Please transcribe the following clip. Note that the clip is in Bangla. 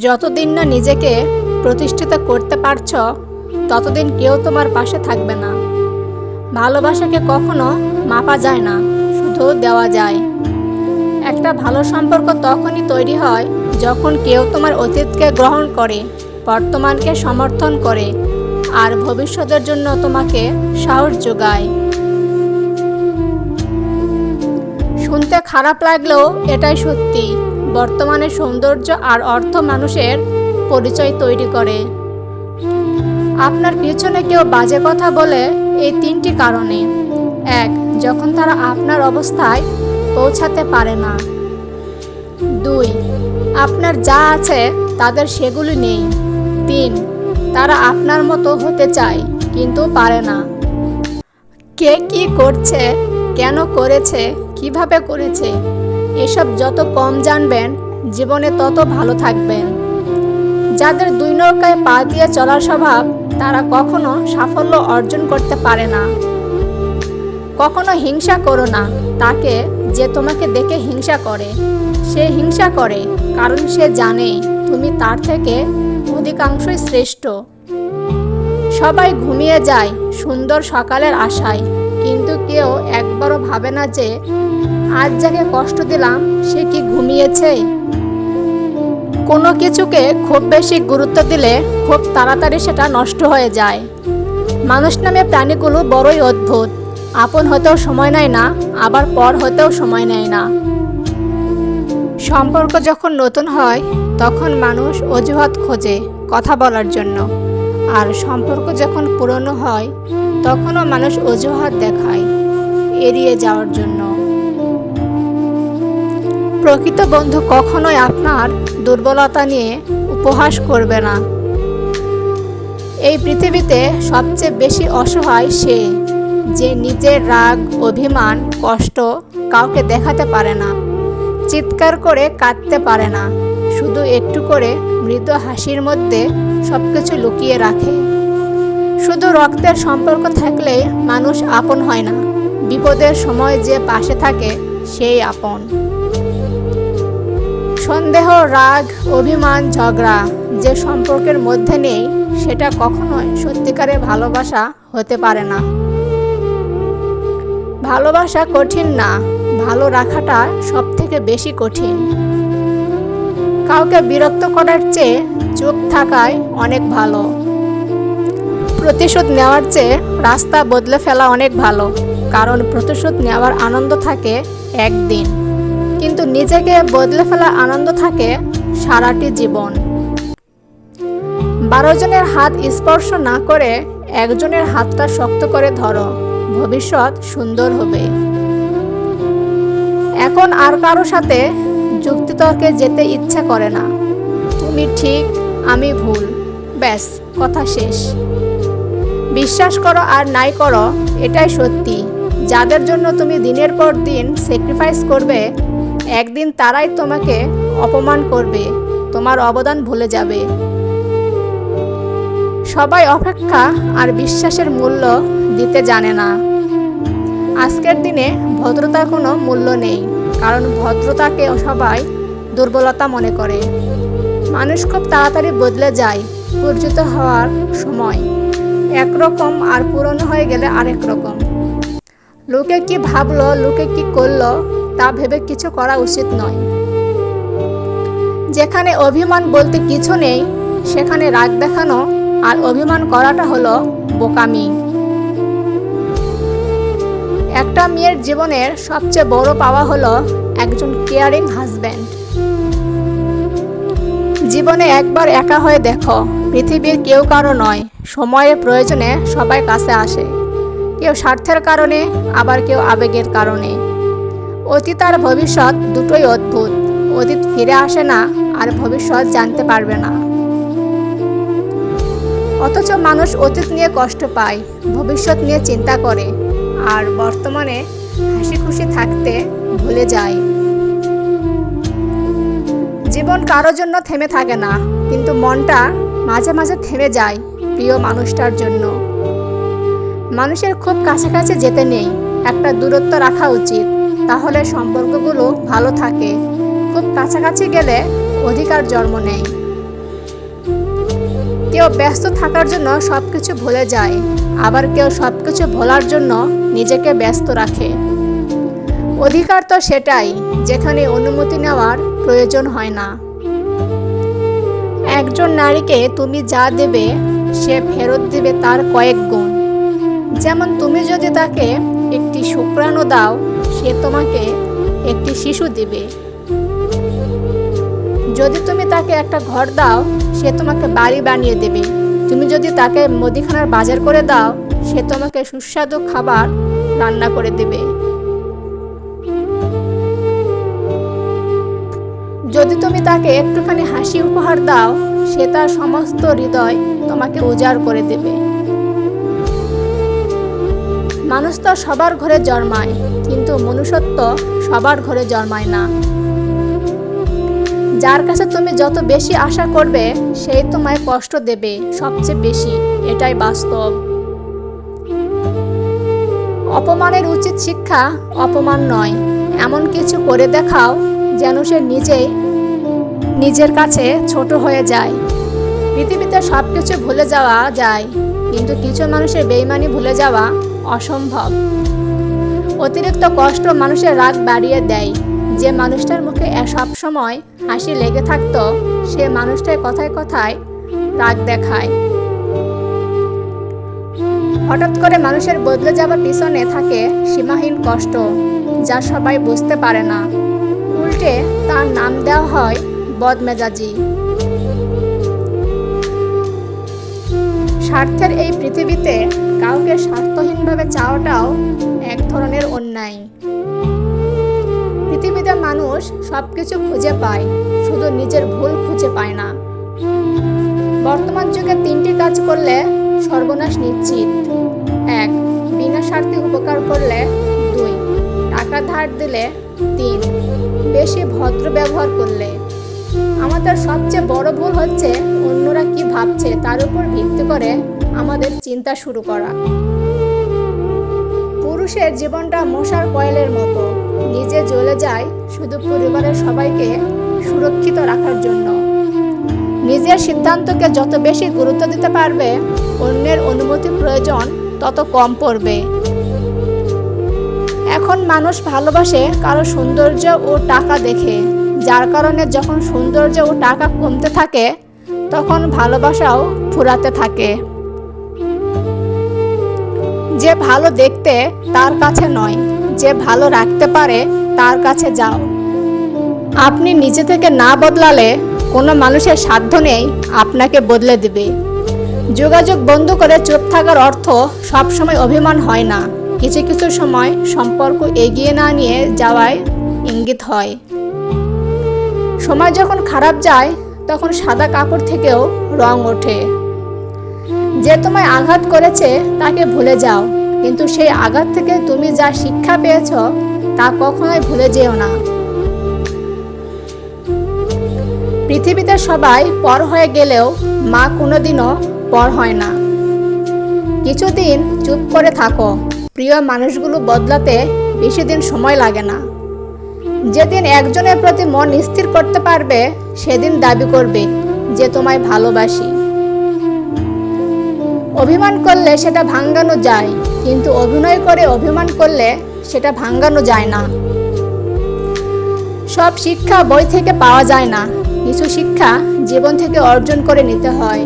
যতদিন না নিজেকে প্রতিষ্ঠিত করতে পারছ, ততদিন কেউ তোমার পাশে থাকবে না। ভালোবাসাকে কখনো মাপা যায় না, শুধু দেওয়া যায়। একটা ভালো সম্পর্ক তখনই তৈরি হয় যখন কেউ তোমার অতীতকে গ্রহণ করে, বর্তমানকে সমর্থন করে আর ভবিষ্যতের জন্য তোমাকে সাহস যোগায়। শুনতে খারাপ লাগলেও এটাই সত্যি। বর্তমানে সৌন্দর্য আর অর্থ মানুষের পরিচয় তৈরি করে। আপনার পিছনে কেউ বাজে কথা বলে এই তিনটি কারণে: 1. যখন তারা আপনার অবস্থায় পৌঁছাতে পারে না। 2. আপনার যা আছে তাদের সেগুলি নেই। 3. তারা আপনার মতো হতে চায় কিন্তু পারে না। কে কি করছে, কেন করেছে, কিভাবে করেছে, এসব যত কম জানবেন, জীবনে তত ভালো থাকবেন। যাদের দুই নৌকায় পা দিয়ে চলার স্বভাব, তারা কখনো সাফল্য অর্জন করতে পারে না। কখনো হিংসা করো না তাকে যে তোমাকে দেখে হিংসা করে। সে হিংসা করে কারণ সে জানে তুমি তার থেকে অধিকাংশই শ্রেষ্ঠ। সবাই ঘুমিয়ে যায় সুন্দর সকালের আশায়, কিন্তু কেউ একবারও ভাবে না যে আজ যাকে কষ্ট দিলাম সে কি ঘুমিয়েছে। কোনো কিছুকে খুব বেশি গুরুত্ব দিলে খুব তাড়াতাড়ি সেটা নষ্ট হয়ে যায়। মানুষ নামে প্রাণীগুলো বড়ই অদ্ভুত। আপন হতেও সময় নেয় না, আবার পর হতেও সময় নেয় না। সম্পর্ক যখন নতুন হয় তখন মানুষ অজুহাত খোঁজে কথা বলার জন্য, আর সম্পর্ক যখন পুরনো হয় তখনও মানুষ অজুহাত দেখায় এড়িয়ে যাওয়ার জন্য। প্রকৃত বন্ধু কখনোই আপনার দুর্বলতা নিয়ে উপহাস করবে না। এই পৃথিবীতে সবচেয়ে বেশি অসহায় সে, যে নিজের রাগ, অভিমান, কষ্ট কাউকে দেখাতে পারে না, চিৎকার করে কাঁদতে পারে না, শুধু একটু করে মৃদু হাসির মধ্যে সবকিছু লুকিয়ে রাখে। শুধু রক্তের সম্পর্ক থাকলে মানুষ আপন হয় না, বিপদের সময় যে পাশে থাকে সেই আপন। সন্দেহ, রাগ, অভিমান, ঝগড়া যে সম্পর্কের মধ্যে নেই, সেটা কখনোই সত্যিকারের ভালোবাসা হতে পারে না। ভালোবাসা কঠিন না, ভালো রাখাটা সবথেকে বেশি কঠিন। কাউকে বিরক্ত করার চেয়ে চুপ থাকাই অনেক ভালো। প্রতিশোধ নেওয়ার চেয়ে রাস্তা বদলে ফেলা অনেক ভালো, কারণ প্রতিশোধ নেওয়ার আনন্দ থাকে একদিন, কিন্তু নিজেকে বদলে ফেলার আনন্দ থাকে সারাটি জীবন। 12 জনের হাত স্পর্শ না করে একজনের হাতটা শক্ত করে ধরো, ভবিষ্যৎ সুন্দর হবে। এখন আর কারো সাথে যুক্তিতর্কে যেতে ইচ্ছা করে না। তুমি ঠিক, আমি ভুল, ব্যাস কথা শেষ। বিশ্বাস করো আর নাই করো, এটাই সত্যি। যাদের জন্য তুমি দিনের পর দিন স্যাক্রিফাইস করবে, একদিন তারাই তোমাকে অপমান করবে, তোমার অবদান ভুলে যাবে। সবাই অপেক্ষা আর বিশ্বাসের মূল্য দিতে জানে না। আজকের দিনে ভদ্রতার কোনো মূল্য নেই, কারণ ভদ্রতাকে সবাই দুর্বলতা মনে করে। মানুষ খুব তাড়াতাড়ি বদলে যায়। পরিচিত হওয়ার সময় একরকম আর পুরনো হয়ে গেলে আরেক রকম। লোকে কি ভাবলো, লোকে কি করলো তা ভেবে কিছু করা উচিত নয়। যেখানে অভিমান বলতে কিছু নেই, সেখানে রাগ দেখানো আর অভিমান করাটা হলো বোকামি। একটা মেয়ের জীবনের সবচেয়ে বড় পাওয়া হলো একজন কেয়ারিং হাজব্যান্ড। জীবনে একবার একা হয়ে দেখো, পৃথিবীর কেউ কারো নয়। সময়ের প্রয়োজনে সবাই কাছে আসে, কেউ স্বার্থের কারণে, আবার কেউ আবেগের কারণে। অতীত আর ভবিষ্যৎ দুটোই অদ্ভুত। অতীত ফিরে আসে না, আর ভবিষ্যৎ জানতে পারবে না। অথচ মানুষ অতীত নিয়ে কষ্ট পায়, ভবিষ্যৎ নিয়ে চিন্তা করে, আর বর্তমানে হাসি খুশি থাকতে ভুলে যায়। জীবন কারোর জন্য থেমে থাকে না, কিন্তু মনটা মাঝে মাঝে থেমে যায় প্রিয় মানুষটার জন্য। মানুষের খুব কাছাকাছি যেতে নেই, একটা দূরত্ব রাখা উচিত, তাহলে সম্পর্কগুলো ভালো থাকে। খুব কাছাকাছি গেলে অধিকার জন্ম নেয়। কেউ ব্যস্ত থাকার জন্য সবকিছু ভুলে যায়, আবার কেউ সবকিছু ভোলার জন্য নিজেকে ব্যস্ত রাখে। অধিকার তো সেটাই যেখানে অনুমতি নেওয়ার প্রয়োজন হয় না। একজন নারীকে তুমি যা দেবে সে ফেরত দিবে তার কয়েক গুণ। যেমন তুমি যদি তাকে একটি শুক্রাণু দাও, সে তোমাকে একটি শিশু দিবে। যদি তুমি তাকে একটা ঘর দাও, সে তোমাকে বাড়ি বানিয়ে দেবে। তুমি যদি তাকে মুদিখানার বাজার করে দাও, সে তোমাকে সুস্বাদু খাবার রান্না করে দেবে। যদি তুমি তাকে একটুখানি হাসি উপহার দাও, সে তার সমস্ত হৃদয় তোমাকে উজাড় করে দেবে। মানুষ তো সবার ঘরে জন্মায়, কিন্তু মনুষ্যত্ব সবার ঘরে জন্মায় না। যার কাছে তুমি যত বেশি আশা করবে, সেই তোমায় কষ্ট দেবে সবচেয়ে বেশি, এটাই বাস্তব। অপমানের উচিত শিক্ষা অপমান নয়, এমন কিছু করে দেখাও যেন সে নিজের কাছে ছোট হয়ে যায়। পৃথিবীতে সব কিছু ভুলে যাওয়া যায়, কিন্তু কিছু মানুষের বেইমানি ভুলে যাওয়া অসম্ভব। অতিরিক্ত কষ্ট মানুষের রাগ বাড়িয়ে দেয়। যে মানুষটার মুখে সব সময় হাসি লেগে থাকতো, সে মানুষটাই কথায় কথায় রাগ দেখায়। হঠাৎ করে মানুষের বদলে যাওয়ার পিছনে থাকে সীমাহীন কষ্ট, যা সবাই বুঝতে পারে না। উল্টে তার নাম দেওয়া হয় বদমেজাজি। স্বার্থের এই পৃথিবীতে কাউকে স্বার্থহীনভাবে চাওয়াটাও এক ধরনের অন্যায়। পৃথিবীতে মানুষ সবকিছু খুঁজে পায়, শুধু নিজের ভুল খুঁজে পায় না। বর্তমান যুগে 3টি কাজ করলে সর্বনাশ নিশ্চিত। 1. বিনা স্বার্থে উপকার করলে। 2. টাকা ধার দিলে। 3. বেশি ভদ্র ব্যবহার করলে। আমাদের সবচেয়ে বড় ভুল হচ্ছে অন্যরা কি ভাবছে তার উপর ভিত্তি করে আমাদের চিন্তা শুরু করা। পুরুষের জীবনটা মশার কয়েলের মতো, নিজে জ্বলে যায় শুধু পরিবারের সবাইকে সুরক্ষিত রাখার জন্য। নিজের সিদ্ধান্তকে যত বেশি গুরুত্ব দিতে পারবে, অন্যের অনুমতি প্রয়োজন তত কম পড়বে। এখন মানুষ ভালোবাসে কারো সৌন্দর্য ও টাকা দেখে, যার কারণে যখন সৌন্দর্য ও টাকা কমতে থাকে, তখন ভালোবাসাও ফুরাতে থাকে। যে ভালো দেখতে তার কাছে নয়, যে ভালো রাখতে পারে তার কাছে যাও। আপনি নিজে থেকে না বদলালে কোনো মানুষের সাধ্য নেই আপনাকে বদলে দেবে। যোগাযোগ বন্ধ করে চুপ থাকার অর্থ সবসময় অভিমান হয় না। কিছু কিছু সময় সম্পর্ক এগিয়ে না নিয়ে যাওয়ায় ইঙ্গিত হয়। সময় যখন খারাপ যায়, তখন সাদা কাপড় থেকেও রং ওঠে। যে তোমায় আঘাত করেছে তাকে ভুলে যাও, কিন্তু সেই আঘাত থেকে তুমি যা শিক্ষা পেয়েছ তা কখনোই ভুলে যেও না। পৃথিবীতে সবাই পর হয়ে গেলেও মা কোনোদিনও পর হয় না। কিছুদিন চুপ করে থাকো, প্রিয় মানুষগুলো বদলাতে বেশি দিন সময় লাগে না। যেদিন একজনের প্রতি মন স্থির করতে পারবে, সেদিন দাবি করবে যে তোমায় ভালোবাসি। অভিমান করলে সেটা ভাঙানো যায়, কিন্তু অভিনয় করে অভিমান করলে সেটা ভাঙানো যায় না। সব শিক্ষা বই থেকে পাওয়া যায় না, কিছু শিক্ষা জীবন থেকে অর্জন করে নিতে হয়।